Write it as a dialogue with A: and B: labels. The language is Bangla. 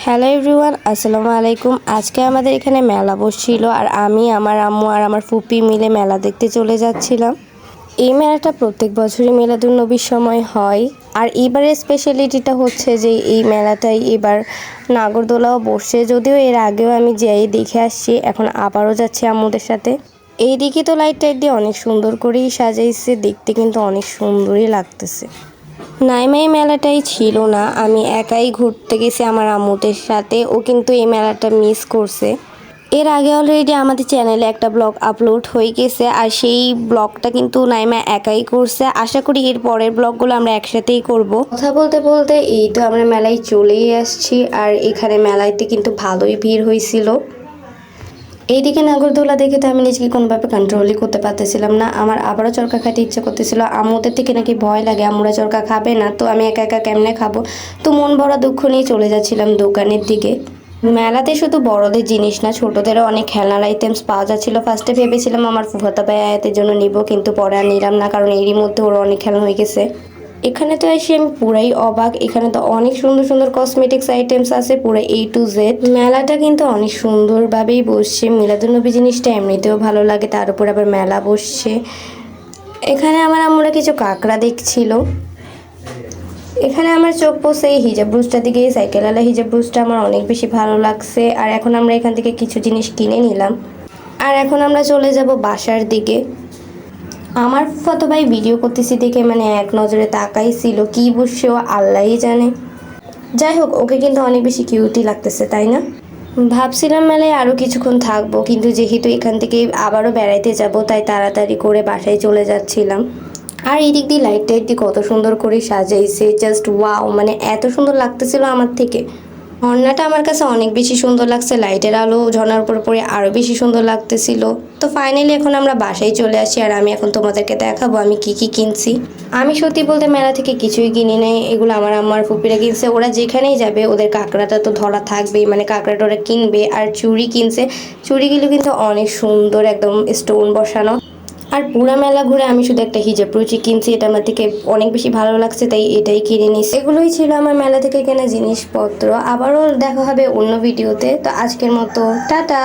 A: হ্যালো এভরিওয়ান, আসসালামু আলাইকুম। আজকে আমাদের এখানে মেলা বসছিল আর আমি আমার আম্মু আর আমার ফুপি মিলে মেলা দেখতে চলে যাচ্ছিলাম। এই মেলাটা প্রত্যেক বছরই মিলাদুন্নবীর সময় হয়। আর এবারের স্পেশালিটিটা হচ্ছে যে এই মেলাটাই এবার নাগরদোলাও বসছে, যদিও এর আগেও আমি যেই দেখে আসছি, এখন আবারও যাচ্ছি আম্মুদের সাথে। এইদিকে তো লাইট টাইট দিয়ে অনেক সুন্দর করেই সাজাইছে, দেখতে কিন্তু অনেক সুন্দরই লাগতেছে। নাইমা এই মেলাটাই ছিল না, আমি একাই ঘুরতে গেছি আমার আম্মুদের সাথে। ও কিন্তু এই মেলাটা মিস করছে। এর আগে অলরেডি আমাদের চ্যানেলে একটা ব্লগ আপলোড হয়ে গেছে, আর সেই ব্লগটা কিন্তু নাইমা একাই করছে। আশা করি এর পরের ব্লগগুলো আমরা একসাথেই করব। কথা বলতে বলতে এই তো আমরা মেলায় চলেই আসছি, আর এখানে মেলাইতে কিন্তু ভালোই ভিড় হয়েছিল। এইদিকে নাগরদোলা দেখে তো আমি নিজেকে কোনোভাবে কন্ট্রোলই করতে পারতেছিলাম না। আমার আবারও চরকা খাইতে ইচ্ছে করতেছিল। আম্মুদের থেকে নাকি ভয় লাগে, আম্মুরা চরকা খাবে না, তো আমি একা একা কেমনে খাবো। তো মন ভরা দুঃখ নিয়ে চলে যাচ্ছিলাম দোকানের দিকে। মেলাতে শুধু বড়দের জিনিস না, ছোটদেরও অনেক খেলনার আইটেমস পাওয়া যাচ্ছিল। ফার্স্টে ভেবেছিলাম আমার ফুফাতো ভাই আয়াতের জন্য নিব, কিন্তু পরে আর নিলাম না, কারণ এরই মধ্যে ওর অনেক খেলনা হয়ে গেছে। এখানে তো এসে আমি পুরাই অবাক। এখানে তো অনেক সুন্দর সুন্দর কসমেটিক্স আইটেমস আছে, পুরো A to Z। মেলাটা কিন্তু অনেক সুন্দরভাবেই বসছে। মিলাদুন্নবী জিনিসটা এমনিতেও ভালো লাগে, তার উপর আবার মেলা বসছে। এখানে আমার আম্মুরা কিছু কাঁকড়া দেখছিল। এখানে আমার চোখ পড়ছে এই হিজাব ব্রুজটার দিকে। এই সাইকেলওয়ালা হিজাব ব্রুজটা আমার অনেক বেশি ভালো লাগছে। আর এখন আমরা এখান থেকে কিছু জিনিস কিনে নিলাম, আর এখন আমরা চলে যাব বাসার দিকে। আমার ফুফাতো ভাই ভিডিও করতেছি দেখে মানে এক নজরে তাকাইছিল, কি বসছেও আল্লাহই জানে। যাই হোক, ওকে কিন্তু অনেক বেশি কিউটই লাগতেছে, তাই না? ভাবছিলাম মেলায় আরও কিছুক্ষণ থাকবো, কিন্তু যেহেতু এখান থেকে আবারও বেড়াইতে যাব, তাই তাড়াতাড়ি করে বাসায় চলে যাচ্ছিলাম। আর এই দিক দিয়ে লাইট টাইট দিয়ে কত সুন্দর করে সাজাইছে, জাস্ট ওয়াও! মানে এত সুন্দর লাগতেছিল আমার থেকে। ঝর্ণাটা আমার কাছে অনেক বেশি সুন্দর লাগছে, লাইটের আলো ঝর্ণার উপর পড়ে আরও বেশি সুন্দর লাগতেছিল। তো ফাইনালি এখন আমরা বাসায় চলে আসি, আর আমি এখন তোমাদেরকে দেখাবো আমি কি কি কিনছি। আমি সত্যি বলতে মেলা থেকে কিছুই কিনি নাই, এগুলো আমার আম্মার ফুপিরা কিনছে। ওরা যেখানেই যাবে ওদের কাঁকড়াটা তো ধরা থাকবেই, মানে কাঁকড়াটা ওরা কিনবে। আর চুড়ি কিনছে, চুড়িগুলো কিন্তু অনেক সুন্দর, একদম স্টোন বসানো। আর পুরা মেলা ঘুরে আমি শুধু একটা হিজাব রুচি কিনছি, এটা আমার থেকে অনেক বেশি ভালো লাগছে, তাই এটাই কিনে নিছি। এগুলোই ছিল আমার মেলা থেকে কেনা জিনিসপত্র। আবারও দেখা হবে অন্য ভিডিওতে। তো আজকের মতো টাটা।